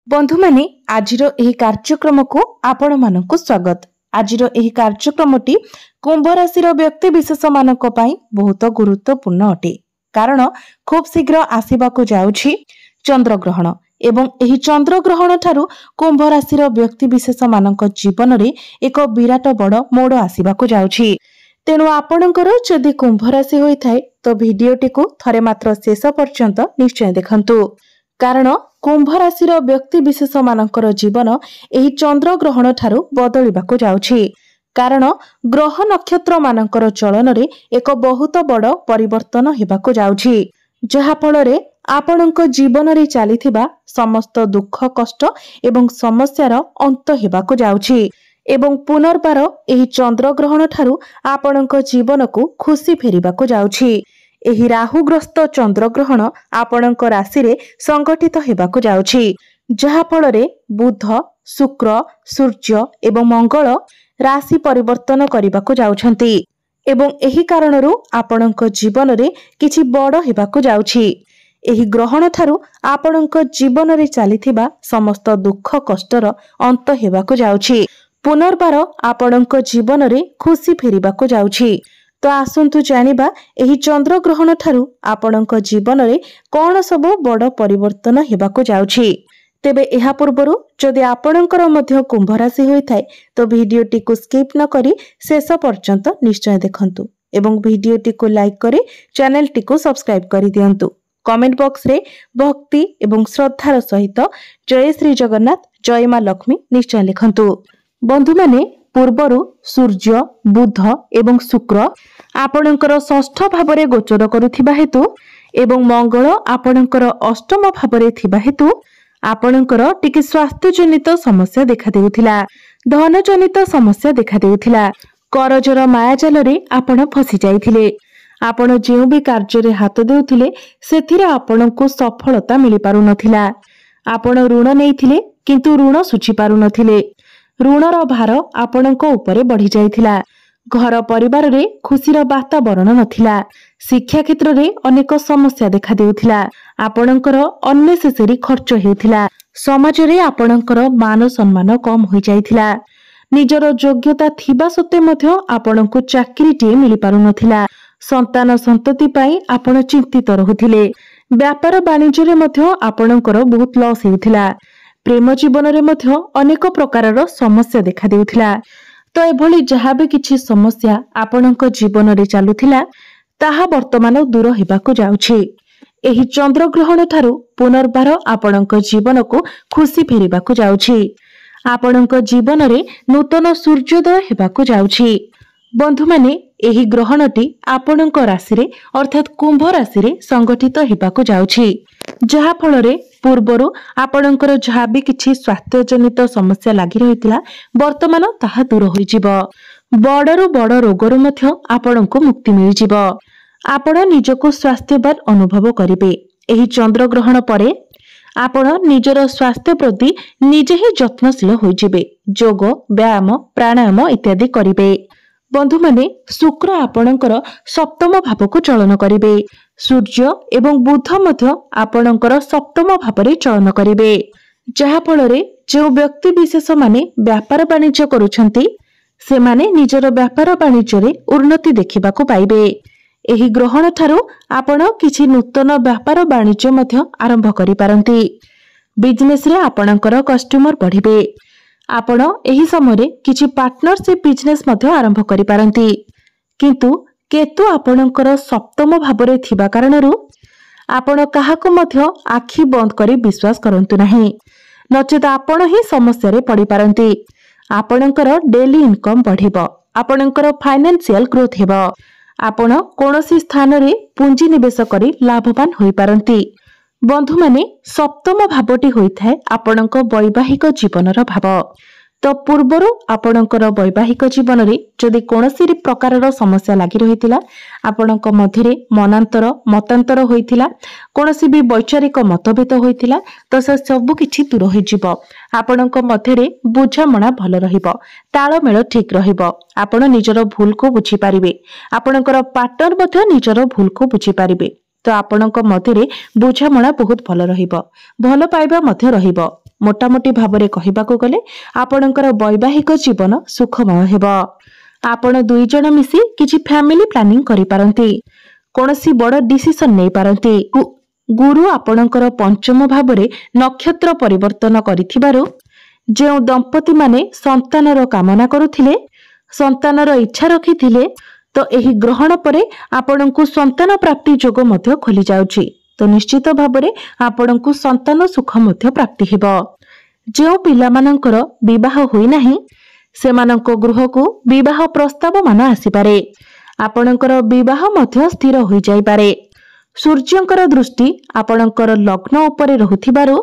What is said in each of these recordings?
बंधु माने आजिर एही कार्यक्रम को आपण मानकु स्वागत। आजिर एही कार्यक्रमटी कुंभ राशि व्यक्ति विशेष मानक पई बहुत गुरुत्वपूर्ण अटे, कारण खूब शीघ्र आसीबाकु जाउछि चंद्र ग्रहण एवं एही चंद्र ग्रहण ठारू कुंभ राशि व्यक्ति विशेष मानक जीवन रे एक विराट बड़ मोड़ आसीबाकु जाउछि। तेणु आपणकर जदि कुंभ राशि होई थाए तो भिडियोटी को थरे मात्र शेष पर्यंत निश्चय देखंतु, कारण कुंभ राशि व्यक्ति विशेष मानकर जीवन एही चंद्र ग्रहण ठारू बदलिबाकु जाउछि। कारण ग्रह नक्षत्र मानकर चलन रे एक बहुत बड़ परिवर्तन हेबाकु जाउछि, जहा फल रे आपणक जीवन रे चलीथिबा समस्त दुख कष्ट एवं समस्यार अंत हेबाकु जाउछि एवं पुनर्बार एही चंद्र ग्रहण ठारू आपणक जीवन को खुशी फेरिबाकु जाउछि। एही राहुग्रस्त चंद्र ग्रहण आपणक राशि रे संगठित हेबाकु जाउछि, जहा फल रे बुध शुक्र सूर्य एवं मंगल राशि परिवर्तन करिबाकु जाउछंती एवं एही कारणरू आपणक जीवन रे किछि बड़ हेबाकु जाउछि। एही ग्रहण ठारू आपणक जीवन रे चलीथिबा समस्त दुख कष्टर अंत हेबाकु जाउछि, पुनर्बार आपणक जीवन रे खुशी फेरिबाकु जाउछि। तो आसंतु जानिबा एही चंद्र ग्रहण ठारू आपणक जीवन रे कोन सब बड़ परिवर्तन हेबाकु जाउछि। तेबे एहा पूर्वरु जदि आपणकर मध्य कुंभ राशि होई थाए तो भिडियोटी को स्किप न करी शेष पर्यंत निश्चय देखंतु एवं भिडियोटी को लाइक करी चैनल टी को सब्सक्राइब करि दियंतु। कमेंट बॉक्स रे भक्ति एवं श्रद्धार सहित जय श्री जगन्नाथ जय मां लक्ष्मी निश्चय लिखंतु। बंधु माने पूर्वरु सूर्य बुध एवं शुक्र आपणकर षष्ठ भावरे गोचर करुथिबा हेतु एवं मंगल आपणकर अष्टम भावरे थिबा हेतु आपणकर टिके स्वास्थ्य जनित समस्या देखा देउथिला, धन जनित समस्या देखा देउथिला, करजर मायाजाल रे आपण फसी जाइथिले। आपण जेउ भी कार्य रे हाथ देउथिले सेथिरे आपणको सफलता मिली पारु नथिला। आपण ऋण नेइथिले किंतु ऋण सुझी पारु नथिले। ऋणर भार आपणको उपरे बढ़ी जाइथिला। घर परिवार रे खुशीर वातावरण नथिला। शिक्षा क्षेत्र रे अनेक समस्या देखा देउथिला। आपणकर अननेसेसरी खर्च हेउथिला। समाज रे आपणकर मान सम्मान कम होई जाइथिला। निजर योग्यता थिबा सत्ते मध्य आपणको चाकरीटी मिली पारु नथिला। संतान संतति पई आपण चिंतित रहुथिले। व्यापार वाणिज्य रे मध्य आपणकर बहुत लॉस हेउथिला। प्रेम जीवन रे मध्य अनेक प्रकारर समस्या देखा देउथिला। तो एभली जहा भी किछि समस्या आपणक जीवन रे चालुथिला ताहा वर्तमान दूर हेबाकु जाउछि। एही चंद्र ग्रहण ठारू पुनर्बार आपणक जीवन को खुशी फेरिबाकु जाउछि। आपणक जीवन रे नूतन सूर्योदय हेबाकु जाउछि। बंधु माने एही ग्रहणटी आपणक राशि रे अर्थात कुंभ राशि रे संगठित हेबाकु जाउछि, जहा फल रे पूर्वरु आपणकर जहा भी किछि स्वास्थ्य जनित समस्या लागि रहितला वर्तमान ताहा दूर होई जिवो। बड़रु बड़ रोगरु मध्य आपणको मुक्ति मिलि जिवो। आपण निजको स्वास्थ्यवान अनुभव करिवे। एही चंद्र ग्रहण परे आपण निजर स्वास्थ्य प्रति निजे ही यत्नशील होई जिवे। योग व्यायाम प्राणायाम इत्यादि करिवे। बंधु माने शुक्र आपणकर सप्तम भाव को चलन करिवे। सूर्य एवं बुध मध्य आपणकर सप्तम भावरे चलन करिवे, जहा फल रे जो व्यक्ति विशेष माने व्यापार वाणिज्य करूछंती से माने निजर व्यापार वाणिज्य रे उन्नति देखिबाकू पाइबे। एही ग्रहण ठारू आपण किछि नूतन व्यापार वाणिज्य मध्य आरंभ करि पारंती। बिजनेस रे आपणकर कस्टमर बढ़िबे। आपण एही समय रे किछि पार्टनरशिप बिजनेस मध्य आरंभ करि पारंती, किंतु केतु आपणकर सप्तम भावरे थिबा कारणरू आपण काहाको मध्य आखि बंद करी विश्वास करंतु नाही, नचेत आपण ही समस्या रे पड़ी पारंती। आपणकर डेली इनकम बढ़िबो। आपणकर फाइनेंशियल ग्रोथ हेबो। आपण कोनोसी स्थान रे पूंजी निवेश करी लाभवान होई पारंती। बंधु माने सप्तम भावटी होई थाए आपणक वैवाहिक जीवनर भाव। तो पूर्वरु आपणकर वैवाहिक जीवन रे जदि कोनोसी प्रकारर समस्या लागि रहितिला, आपणक मध्यरे मनांतर मतांतर होइतिला, कोनोसी भी वैचारिक मतभेद होइतिला, तो से सब किछि दूर होई जिवो। आपणक मध्यरे बुझामणा भल रहिबो। ताळमेळ ठीक रहिबो। आपण निजर भूल को बुझी पारिबे। आपणकर पार्टनर मध्य निजर भूल को बुझी पारिबे। तो आपणक मध्यरे बुझामणा बहुत भल रहिबो। भल पाइबा मध्य रहिबो। मोटामोटी भाव कहवाक गले आपणकर वैवाहिक जीवन सुखमय हेब। आपण दुई जण मिसी किछि फैमिली प्लानिंग करि पारंती, कोनोसी बड़ डिसिजन नै पारंती। गुरु आपणकर पंचम भावरे नक्षत्र परिवर्तन करिथिबारु जे दंपति माने संतानर कामना करुथिले, संतानर इच्छा रखिथिले, तो एही ग्रहण परे आपणकु संतान प्राप्ति योग मध्य खोली जाउछि। तो निश्चित भावरे आपणकु संतान सुख मध्य प्राप्ति हेबो। जे पिलामानंकर विवाह होई नाही सेमानंको गृह को विवाह प्रस्ताव मान आसीपारे, आपणकर विवाह मध्य स्थिर होई जाई पारे। सूर्यंकर दृष्टि आपणकर लग्न उपरे रहुथिबारु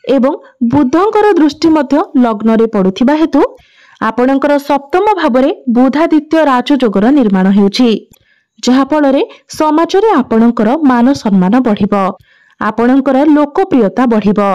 एवं बुधंकर दृष्टि मध्य लग्न रे पडुथिबा हेतु आपणकर सप्तम भावरे बुधादित्य राजयोगर निर्माण हेउछि, जहा फଳରେ समाजरे आपणकर मान सम्मान बढ़िबो, आपणकर लोकप्रियता बढ़िबो।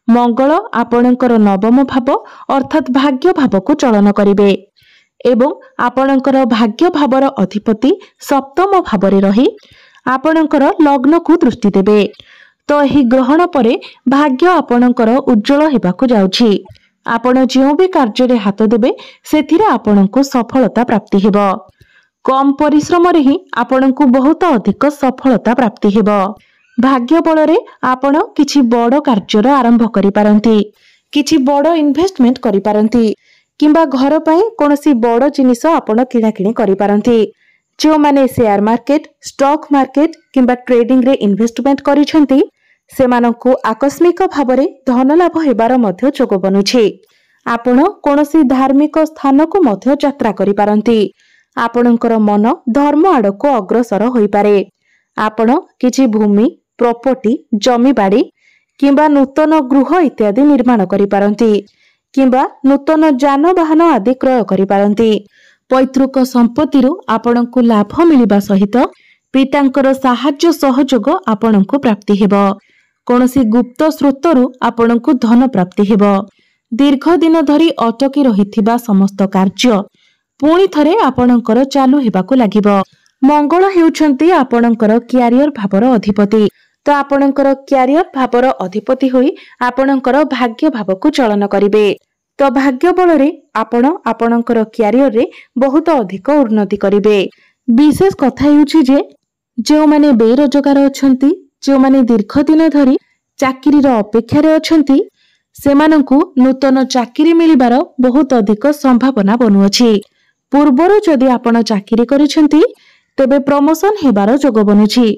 मंगल आपणकर नवम भाव अर्थात भाग्य भाव को चलन करिवे एवं आपणकर भाग्य भावर अधिपति सप्तम भावरे रही आपणकर लग्न को दृष्टि देबे। तो एही ग्रहण परे भाग्य आपणकर उज्जवल हेबाकु जाउछि। आपण जो भी कार्य रे हाथ देबे सेथिरे आपणको सफलता प्राप्ति हेबो। कम परिश्रम रे ही आपणको बहुत अधिक सफलता प्राप्ति हेबो। भाग्य बଳରେ आपण किछि बड़ कार्यर आरंभ करि पारंती, किछि बड़ इन्वेस्टमेंट करि पारंती, किंबा घर पई कोनोसी बड़ जिनिस आपण किणा किणी करि पारंती। जो माने शेयर मार्केट, स्टॉक मार्केट किंबा ट्रेडिंग रे इन्वेस्टमेंट करिसेंती सेमानंकु आकस्मिक भावरे धन लाभ हेबार मध्य जोग बनुछि। आपण कोनोसी धार्मिक स्थान को मध्य यात्रा करि पारंती, आपणकर मन धर्म आडको अग्रसर होई पारे। आपण किछि भूमि, प्रॉपर्टी, जमी बाड़ी किंबा नूतन गृह इत्यादि निर्माण करि पारंती, किंबा नूतन जानवाहन आदि क्रय करि पारंती। पैतृक संपत्ति आपणको लाभ मिलिबा सहित पितांकर साहाय्य सहयोग आपणको प्राप्ति हेबो। कोनोसी गुप्त स्रोतरु आपणको धन प्राप्ति हेबो। दीर्घ दिन धरी अटकी रहिथिबा समस्त कार्य पुणी थरे आपणकर चालू हेबाकु लागिबो। मंगल हेउछंती आपणकर क्यारियर भावर अधिपति, तो आपणकर क्यारियर भावर अधिपति होई आपणकर भाग्य भावकु चलन करिवे। तो भाग्य बଳରେ आपण आपणकर क्यारियर रे बहुत अधिक उन्नति करिवे। विशेष कथा हेउछि जे जो माने बेरोजगार अछंती, जो माने दीर्घ दिन धरी चाकरी रो अपेक्षा रे अछंती, सेमानंकु नूतन चाकरी मिलिबार बहुत अधिक संभावना बनुअछि। पूर्वरु जदि आपण चाकरी करिसेंती तेबे प्रमोशन हेबार जोग बनुछि।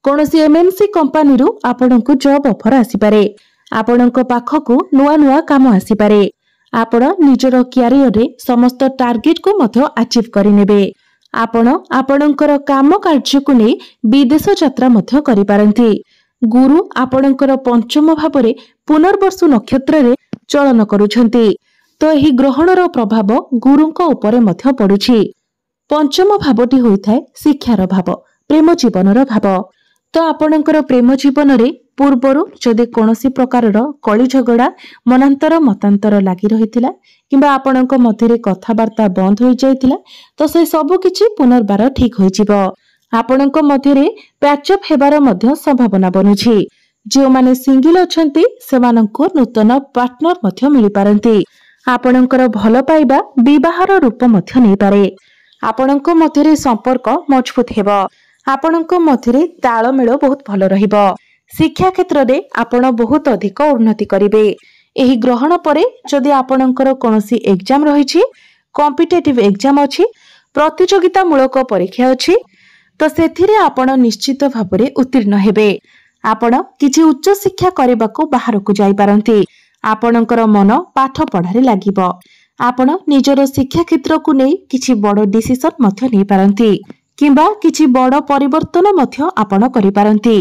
कोनोसी एमएनसी कंपनी रु आपणकु जॉब ऑफर आसी पारे, आपणको पाखकु नुआ नुआ काम आसी पारे। आपण निजर क्यारियर रे समस्त टार्गेट को मध्य अचीव करि नेबे। आपण आपणकर काम कार्य को नै विदेश यात्रा मध्य करि पारंती। गुरु आपणकर पंचम भावरे पुनर्वसु नक्षत्र रे चलन करूछंती, तो एही ग्रहणर प्रभाव गुरुंको उपरे मध्य पडुछि। पंचम भावटी होइथाय शिक्षार भाव, प्रेम जीवनर भाव। तो आपणकर प्रेम जीवन रे पूर्वरु जदि कोनोसी प्रकारर कଳି झगड़ा मनांतर मतांतर लागि रहिथिला किंबा आपणक मध्यरे कथावार्ता बंद होई जाइथिला, तो से सब किछि पुनर्बार ठीक होई जिवो। आपणक मध्यरे पैचअप हेबार मध्य संभावना बनुछि। जे माने सिंगल अछंती सेमानंको नूतन पार्टनर मध्य मिलि पारंती। आपणकर भल पाइबा विवाहर रूप मध्य नै पारे। आपणक मध्यरे संपर्क मजबूत हेबो। आपणक मध्यरे तालमेल बहुत भल रहिबो। शिक्षा क्षेत्र रे आपण बहुत अधिक उन्नति करिवे। एही ग्रहण परे जदि आपणकर कोनोसी एग्जाम रहिछि, कॉम्पिटिटिव एग्जाम अछि, प्रतियोगिता मूलक परीक्षा अछि, तो सेथिरे आपण निश्चित भाबरे उत्तीर्ण हेबे। आपण किछि उच्च शिक्षा करिबाकू बाहरकू जाई पारंती। आपणकर मन पाठ पढ़ारे लागिबो। आपण निजर शिक्षा क्षेत्र को नै किछि बड़ डिसिजन मध्य नै पारंती, किंबा किछि बड़ परिवर्तन मध्य आपण करि पारंती।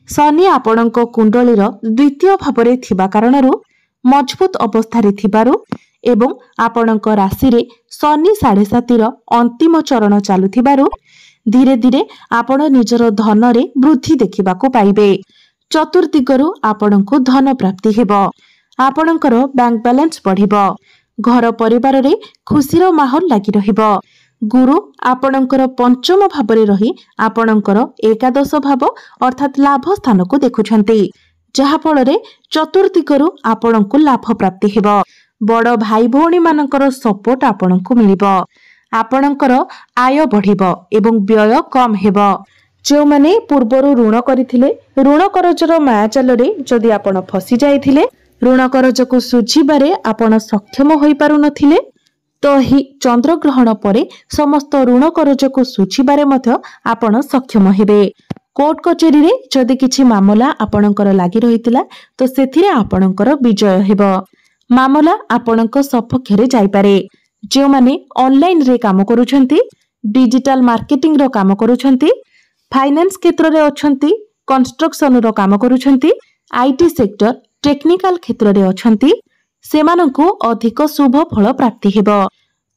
शनि आपणको कुंडलीर द्वितीय भावरे थिबा कारणरू मजबूत अवस्थारे थिबारु एवं आपणको राशि रे शनि 7.5 अंतिम चरण चालुथिबारु धीरे धीरे आपण निजर धन रे वृद्धि देखिबाकू पाइबे। चतुर्दिगरु आपणको धन प्राप्ति हेबो। आपणकर बैंक बैलेंस बढ़िबो। घर परिवार रे खुशीर माहौल लागि रहिबो। गुरु आपणकर पंचम भावरे रही आपणकर एकादश भाव अर्थात लाभ स्थान को देखुछंती, जहा फल चतुर्दिगरु आपणको लाभ प्राप्ति हेबो। बड़ भाई भौणी मानकर सपोर्ट आपणको मिलिबो। आपणकर आय बढ़िबो एवं व्यय कम हेबो। जो माने पूर्वरु ऋण करिथिले ऋण करजर मायाजाल जदि आपण फसी जाइथिले ऋण करज को सुझिबारे आपण सक्षम होई पारु नथिले तो ही चंद्रग्रहण परे समस्त ऋण करज को सुझिबारे मध्य आपण सक्षम हेबे। कोर्ट कचेरी रे जदि किछि मामला आपणकर लागि रहितिला तो सेथिरे आपणकर विजय हेबो। मामला आपणक सपक्ष रे जाई पारे। जे माने ऑनलाइन रे काम करूछंती, डिजिटल मार्केटिंग रो काम करूछंती, फाइनेंस क्षेत्र रे अछंती, कंस्ट्रक्शन रो काम करूछंती, आईटी सेक्टर टेक्निकल क्षेत्र रे अछंती, सेमानंकु अधिक शुभ फल प्राप्ति हेबो।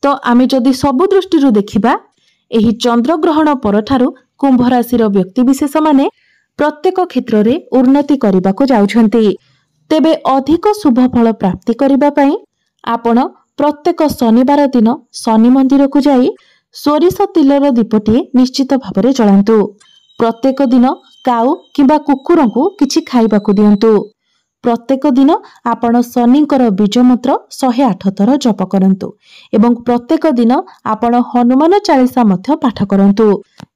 तो आमे जदि सब दृष्टि रु देखिबा एही चंद्रग्रहण परठारु कुंभ राशि रो व्यक्ति विशेष माने प्रत्येक क्षेत्र रे उन्नति करबा को जाउछंती। तेबे अधिक शुभ फल प्राप्ति करबा पई आपण प्रत्येक शनिवार दिन शनि मंदिर को जाई सोरिष तिलर दीपटी निश्चित भाव जलांतु। प्रत्येक दिन काऊ किंबा कुकुर को किछि खाइबा को दियंतु। प्रत्येक दिन आपण शनिंकर बीज मंत्र 108 थर जप करंतु एवं प्रत्येक दिन आपण हनुमान चालीसा मध्य पाठ करंतु।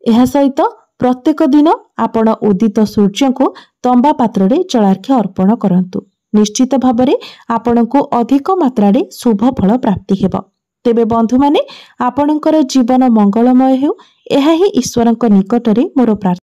एहा सहित प्रत्येक दिन आपण उदित सूर्य को तंबा पात्र रे जलार्घ्य अर्पण करंतु। निश्चित भाव में आपण को अधिक मात्रा रे शुभ फल प्राप्ति हेबो। तेबे बंधु माने आपणकर जीवन मंगलमय हेउ एहा ही ईश्वरक निकट रे मोर प्रार्थना।